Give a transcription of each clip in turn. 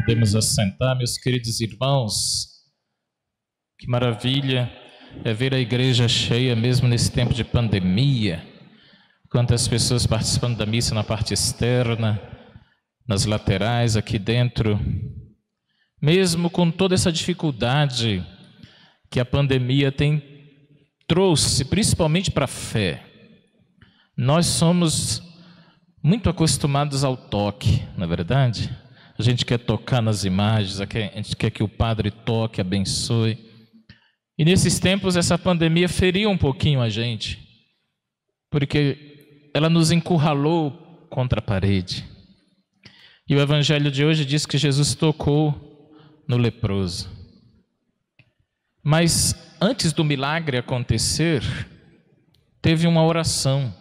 Podemos assentar, meus queridos irmãos. Que maravilha é ver a igreja cheia, mesmo nesse tempo de pandemia. Quantas pessoas participando da missa na parte externa, nas laterais, aqui dentro. Mesmo com toda essa dificuldade que a pandemia trouxe, principalmente para a fé. Nós somos muito acostumados ao toque, não é verdade? A gente quer tocar nas imagens, a gente quer que o padre toque, abençoe. E nesses tempos essa pandemia feriu um pouquinho a gente, porque ela nos encurralou contra a parede. E o evangelho de hoje diz que Jesus tocou no leproso. Mas antes do milagre acontecer, teve uma oração.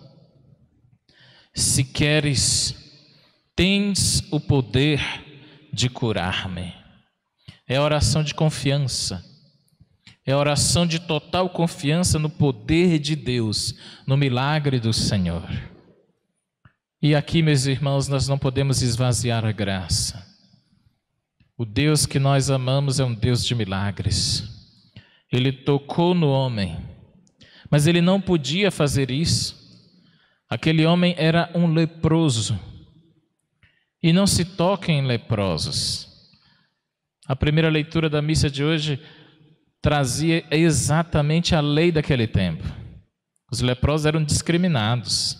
Se queres, tens o poder de curar-me. É a oração de confiança. É a oração de total confiança no poder de Deus, no milagre do Senhor. E aqui, meus irmãos, nós não podemos esvaziar a graça. O Deus que nós amamos é um Deus de milagres. Ele tocou no homem, mas ele não podia fazer isso. Aquele homem era um leproso. E não se toca em leprosos. A primeira leitura da missa de hoje trazia exatamente a lei daquele tempo. Os leprosos eram discriminados.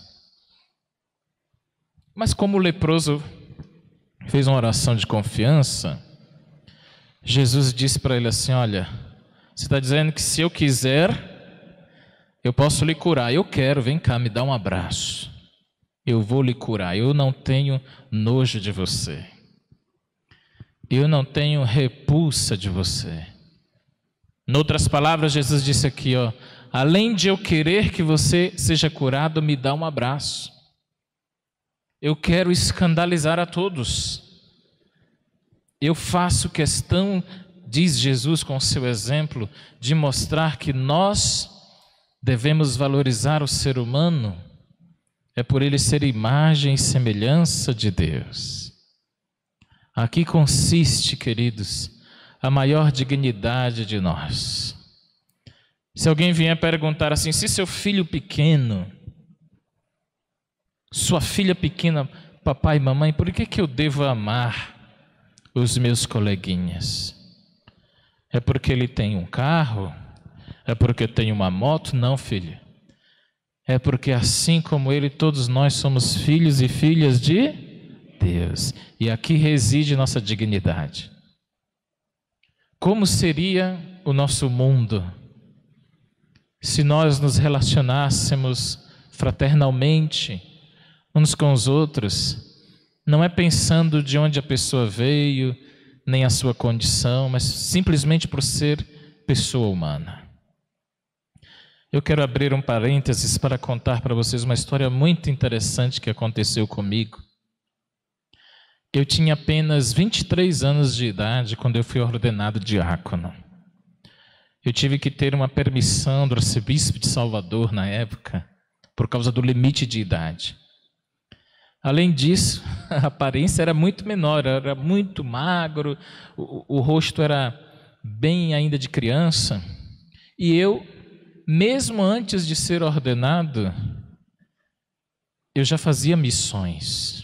Mas como o leproso fez uma oração de confiança, Jesus disse para ele assim: olha, você está dizendo que se eu quiser, eu posso lhe curar. Eu quero, vem cá, me dá um abraço. Eu vou lhe curar. Eu não tenho nojo de você. Eu não tenho repulsa de você. Em outras palavras, Jesus disse aqui, ó, além de eu querer que você seja curado, me dá um abraço. Eu quero escandalizar a todos. Eu faço questão, diz Jesus com seu exemplo, de mostrar que nós devemos valorizar o ser humano. É por ele ser imagem e semelhança de Deus. Aqui consiste, queridos, a maior dignidade de nós. Se alguém vier perguntar assim, se seu filho pequeno, sua filha pequena, papai e mamãe, por que eu devo amar os meus coleguinhas? É porque ele tem um carro? É porque tem uma moto? Não, filho. É porque assim como ele, todos nós somos filhos e filhas de Deus. E aqui reside nossa dignidade. Como seria o nosso mundo se nós nos relacionássemos fraternalmente uns com os outros? Não é pensando de onde a pessoa veio, nem a sua condição, mas simplesmente por ser pessoa humana. Eu quero abrir um parênteses para contar para vocês uma história muito interessante que aconteceu comigo. Eu tinha apenas 23 anos de idade quando eu fui ordenado diácono. Eu tive que ter uma permissão do arcebispo de Salvador na época, por causa do limite de idade. Além disso, a aparência era muito menor, era muito magro, o rosto era bem ainda de criança. E eu, mesmo antes de ser ordenado, eu já fazia missões.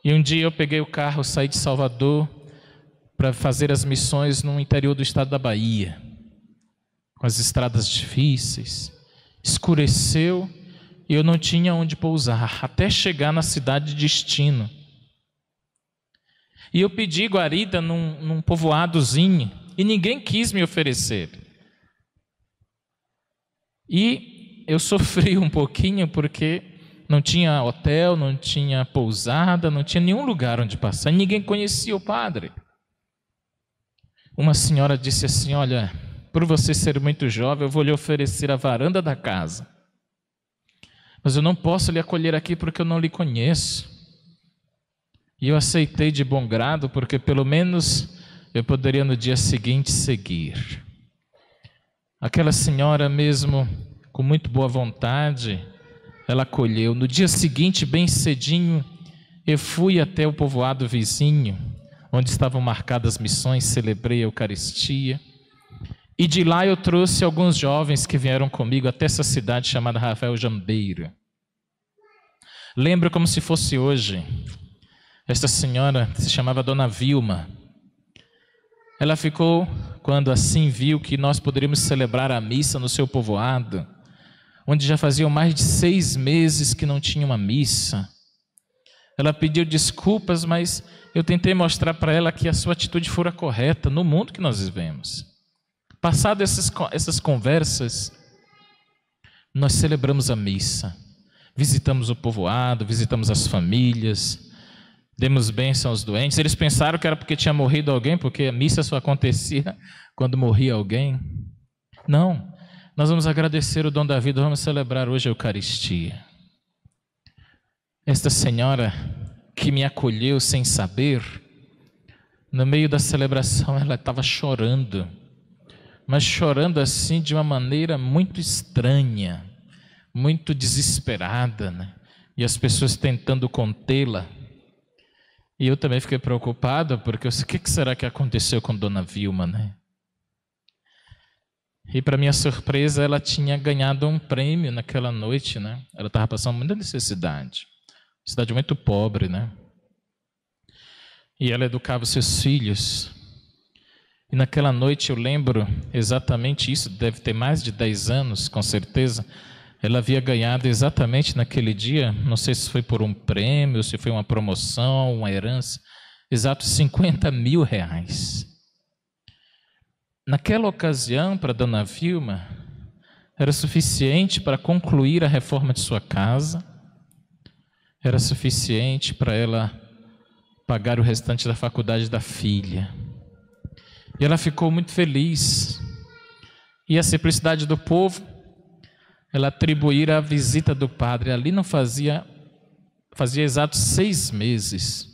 E um dia eu peguei o carro, saí de Salvador para fazer as missões no interior do estado da Bahia, com as estradas difíceis. Escureceu e eu não tinha onde pousar, até chegar na cidade de destino. E eu pedi guarida num povoadozinho e ninguém quis me oferecer. E eu sofri um pouquinho porque não tinha hotel, não tinha pousada, não tinha nenhum lugar onde passar. Ninguém conhecia o padre. Uma senhora disse assim, olha, por você ser muito jovem, eu vou lhe oferecer a varanda da casa. Mas eu não posso lhe acolher aqui porque eu não lhe conheço. E eu aceitei de bom grado, porque pelo menos eu poderia no dia seguinte seguir. Aquela senhora mesmo, com muito boa vontade, ela acolheu. No dia seguinte, bem cedinho, eu fui até o povoado vizinho, onde estavam marcadas missões, celebrei a Eucaristia. E de lá eu trouxe alguns jovens que vieram comigo até essa cidade chamada Rafael Jambeiro. Lembro como se fosse hoje. Esta senhora se chamava Dona Vilma. Ela ficou, quando assim viu que nós poderíamos celebrar a missa no seu povoado, onde já faziam mais de 6 meses que não tinha uma missa. Ela pediu desculpas, mas eu tentei mostrar para ela que a sua atitude fora correta no mundo que nós vivemos. Passado essas conversas, nós celebramos a missa. Visitamos o povoado, visitamos as famílias, demos bênção aos doentes. Eles pensaram que era porque tinha morrido alguém, porque a missa só acontecia quando morria alguém. Não, nós vamos agradecer o dom da vida, vamos celebrar hoje a Eucaristia. Esta senhora que me acolheu sem saber, no meio da celebração ela estava chorando, mas chorando assim de uma maneira muito estranha, muito desesperada, né? E as pessoas tentando contê-la. E eu também fiquei preocupado, porque eu sei, o que será que aconteceu com Dona Vilma, né? E para minha surpresa, ela tinha ganhado um prêmio naquela noite, né? Ela estava passando muita necessidade. Cidade muito pobre, né? E ela educava os seus filhos. E naquela noite eu lembro exatamente isso, deve ter mais de 10 anos, com certeza. Ela havia ganhado exatamente naquele dia, não sei se foi por um prêmio, se foi uma promoção, uma herança, exatos 50 mil reais. Naquela ocasião, para Dona Vilma, era suficiente para concluir a reforma de sua casa, era suficiente para ela pagar o restante da faculdade da filha. E ela ficou muito feliz. E a simplicidade do povo, ela atribuíra a visita do padre. Ali não fazia exatos 6 meses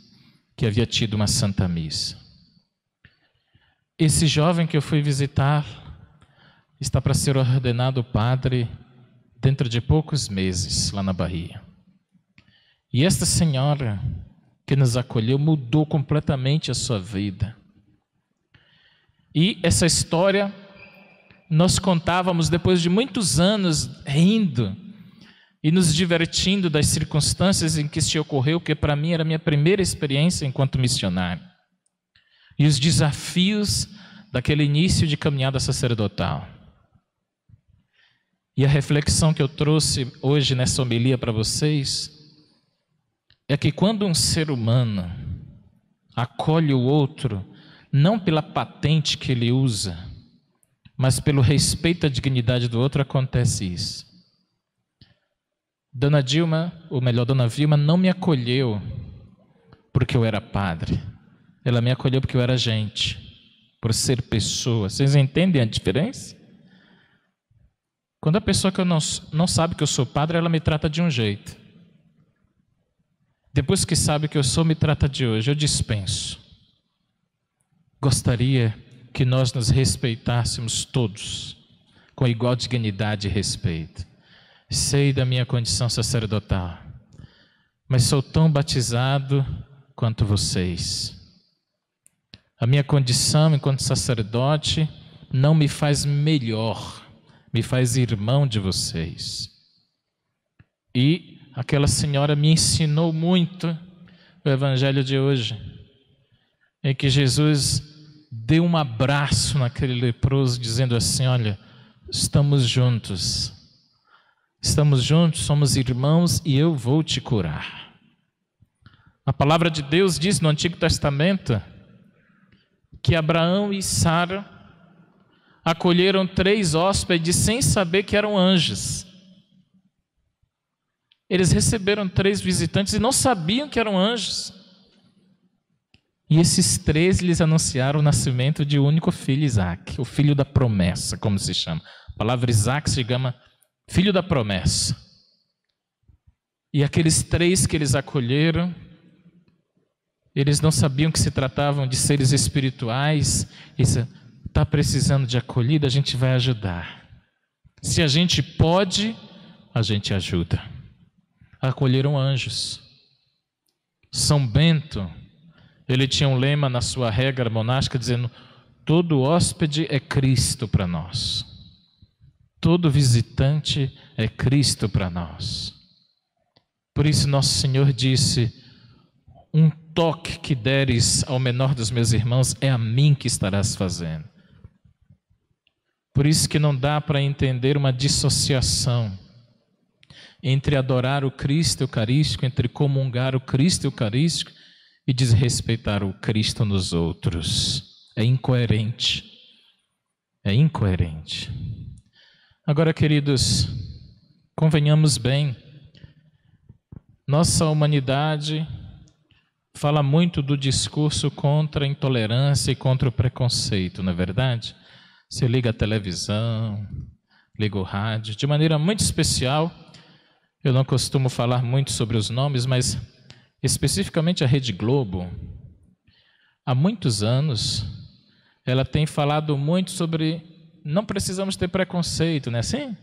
que havia tido uma Santa Missa. Esse jovem que eu fui visitar está para ser ordenado padre dentro de poucos meses, lá na Bahia. E esta senhora que nos acolheu mudou completamente a sua vida. E essa história nós contávamos depois de muitos anos, rindo e nos divertindo das circunstâncias em que isso ocorreu, que para mim era a minha primeira experiência enquanto missionário. E os desafios daquele início de caminhada sacerdotal. E a reflexão que eu trouxe hoje nessa homilia para vocês é que quando um ser humano acolhe o outro, não pela patente que ele usa, mas pelo respeito à dignidade do outro, acontece isso. Dona Vilma não me acolheu porque eu era padre. Ela me acolheu porque eu era gente, por ser pessoa. Vocês entendem a diferença? Quando a pessoa que eu não sabe que eu sou padre, ela me trata de um jeito. Depois que sabe que eu sou, me trata de hoje. Eu dispenso. Gostaria que nós nos respeitássemos todos, com igual dignidade e respeito. Sei da minha condição sacerdotal, mas sou tão batizado quanto vocês. A minha condição enquanto sacerdote não me faz melhor, me faz irmão de vocês. E aquela senhora me ensinou muito o evangelho de hoje, em que Jesus deu um abraço naquele leproso, dizendo assim: olha, estamos juntos, somos irmãos e eu vou te curar. A palavra de Deus diz no Antigo Testamento que Abraão e Sara acolheram 3 hóspedes sem saber que eram anjos. Eles receberam 3 visitantes e não sabiam que eram anjos. E esses 3 lhes anunciaram o nascimento de um único filho, Isaac, o filho da promessa, como se chama. A palavra Isaac se chama filho da promessa. E aqueles 3 que eles acolheram, eles não sabiam que se tratavam de seres espirituais. Está precisando de acolhida, a gente vai ajudar. Se a gente pode, a gente ajuda. Acolheram anjos. São Bento Ele tinha um lema na sua regra monástica dizendo: todo hóspede é Cristo para nós. Todo visitante é Cristo para nós. Por isso nosso Senhor disse: um toque que deres ao menor dos meus irmãos, é a mim que estarás fazendo. Por isso que não dá para entender uma dissociação entre adorar o Cristo Eucarístico, entre comungar o Cristo Eucarístico e desrespeitar o Cristo nos outros. É incoerente. É incoerente. Agora, queridos, convenhamos bem, nossa humanidade fala muito do discurso contra a intolerância e contra o preconceito, não é verdade? Você liga a televisão, liga o rádio, de maneira muito especial. Eu não costumo falar muito sobre os nomes, mas especificamente a Rede Globo, há muitos anos, ela tem falado muito sobre não precisamos ter preconceito, não é assim?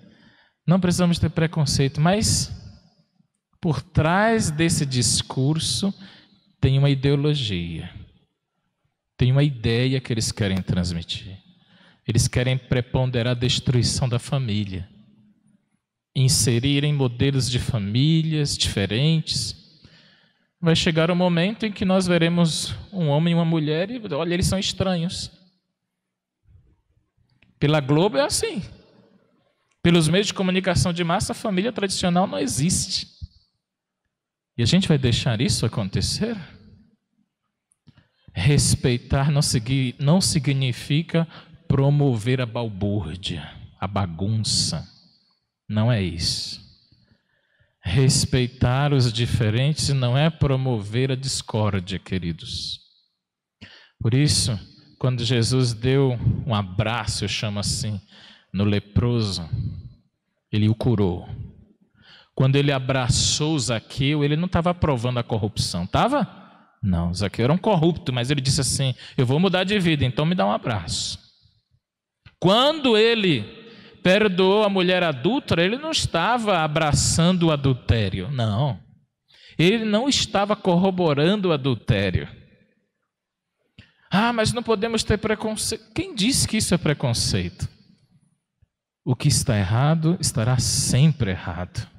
Não precisamos ter preconceito, mas por trás desse discurso tem uma ideologia, tem uma ideia que eles querem transmitir. Eles querem preponderar a destruição da família, inserirem modelos de famílias diferentes. Vai chegar um momento em que nós veremos um homem e uma mulher e, olha, eles são estranhos. Pela Globo é assim. Pelos meios de comunicação de massa, a família tradicional não existe. E a gente vai deixar isso acontecer? Respeitar não significa promover a balbúrdia, a bagunça. Não é isso. Respeitar os diferentes não é promover a discórdia, queridos. Por isso, quando Jesus deu um abraço, eu chamo assim, no leproso, ele o curou. Quando ele abraçou Zaqueu, ele não estava aprovando a corrupção, estava? Não, Zaqueu era um corrupto, mas ele disse assim: eu vou mudar de vida, então me dá um abraço. Quando ele perdoou a mulher adúltera, ele não estava abraçando o adultério, não. Ele não estava corroborando o adultério. Ah, mas não podemos ter preconceito. Quem disse que isso é preconceito? O que está errado estará sempre errado.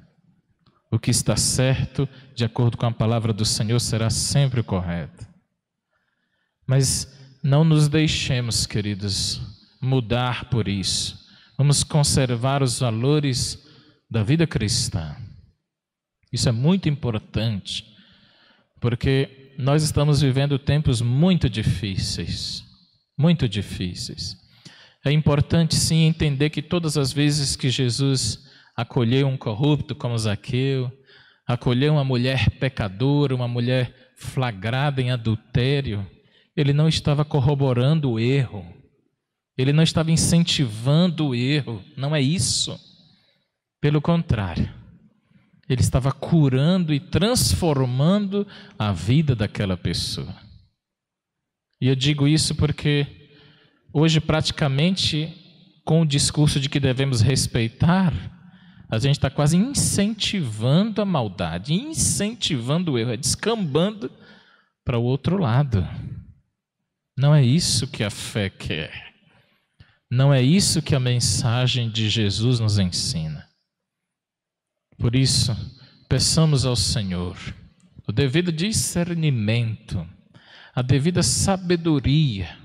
O que está certo, de acordo com a palavra do Senhor, será sempre correto. Mas não nos deixemos, queridos, mudar por isso. Vamos conservar os valores da vida cristã. Isso é muito importante, porque nós estamos vivendo tempos muito difíceis, muito difíceis. É importante sim entender que todas as vezes que Jesus acolheu um corrupto como Zaqueu, acolheu uma mulher pecadora, uma mulher flagrada em adultério, ele não estava corroborando o erro, ele não estava incentivando o erro, não é isso. Pelo contrário, ele estava curando e transformando a vida daquela pessoa. E eu digo isso porque hoje praticamente com o discurso de que devemos respeitar, a gente está quase incentivando a maldade, incentivando o erro, é descambando para o outro lado. Não é isso que a fé quer. Não é isso que a mensagem de Jesus nos ensina. Por isso, peçamos ao Senhor o devido discernimento, a devida sabedoria,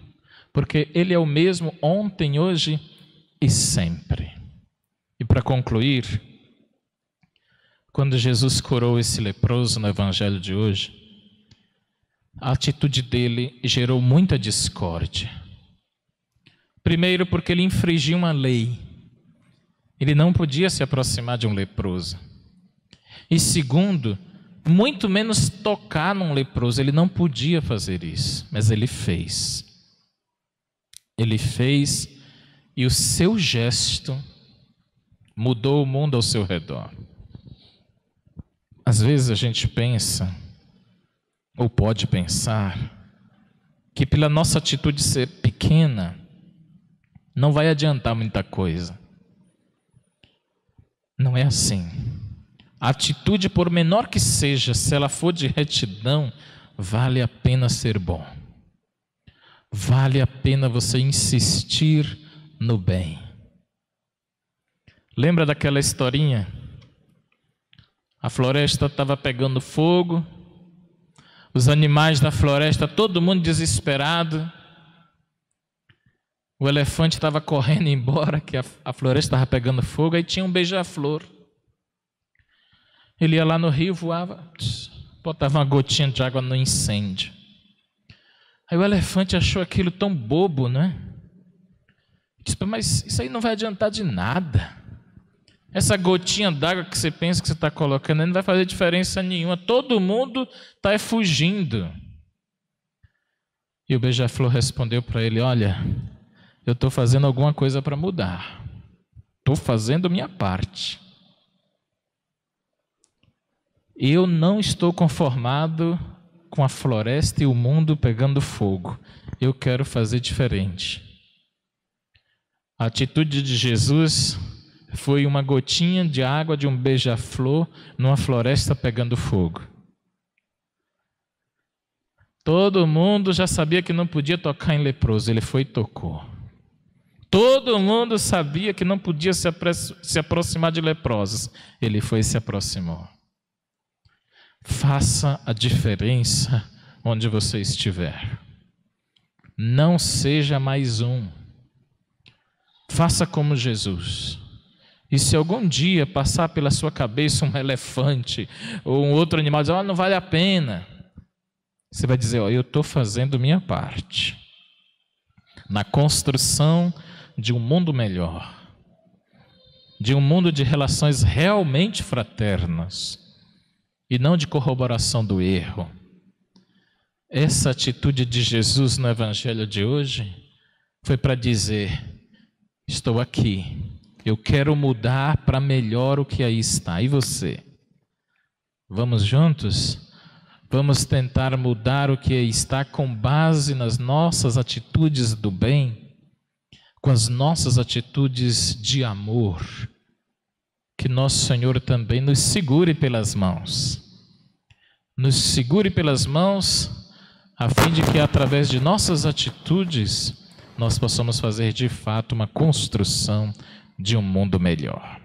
porque Ele é o mesmo ontem, hoje e sempre. E para concluir, quando Jesus curou esse leproso no evangelho de hoje, a atitude dele gerou muita discórdia. Primeiro, porque ele infringiu uma lei. Ele não podia se aproximar de um leproso. E segundo, muito menos tocar num leproso. Ele não podia fazer isso, mas ele fez. Ele fez e o seu gesto mudou o mundo ao seu redor. Às vezes a gente pensa, ou pode pensar, que pela nossa atitude ser pequena, não vai adiantar muita coisa. Não é assim. A atitude, por menor que seja, se ela for de retidão, vale a pena ser bom. Vale a pena você insistir no bem. Lembra daquela historinha? A floresta estava pegando fogo, os animais da floresta, todo mundo desesperado. O elefante estava correndo embora, que a floresta estava pegando fogo, aí tinha um beija-flor. Ele ia lá no rio, voava, botava uma gotinha de água no incêndio. Aí o elefante achou aquilo tão bobo, né? Disse, mas isso aí não vai adiantar de nada. Essa gotinha d'água que você pensa que você está colocando aí não vai fazer diferença nenhuma. Todo mundo está fugindo. E o beija-flor respondeu para ele, olha, eu estou fazendo alguma coisa para mudar. Estou fazendo minha parte. Eu não estou conformado com a floresta e o mundo pegando fogo. Eu quero fazer diferente. A atitude de Jesus foi uma gotinha de água de um beija-flor numa floresta pegando fogo. Todo mundo já sabia que não podia tocar em leproso, ele foi e tocou. Todo mundo sabia que não podia se aproximar de leprosos, ele foi e se aproximou. Faça a diferença onde você estiver. Não seja mais um. Faça como Jesus. E se algum dia passar pela sua cabeça um elefante ou um outro animal, dizer, não vale a pena, você vai dizer, eu estou fazendo minha parte na construção de um mundo melhor, de um mundo de relações realmente fraternas e não de corroboração do erro. Essa atitude de Jesus no evangelho de hoje foi para dizer, estou aqui, eu quero mudar para melhor o que aí está. E você? Vamos juntos? Vamos tentar mudar o que aí está com base nas nossas atitudes do bem, com as nossas atitudes de amor. Que nosso Senhor também nos segure pelas mãos. Nos segure pelas mãos, a fim de que através de nossas atitudes nós possamos fazer de fato uma construção de um mundo melhor.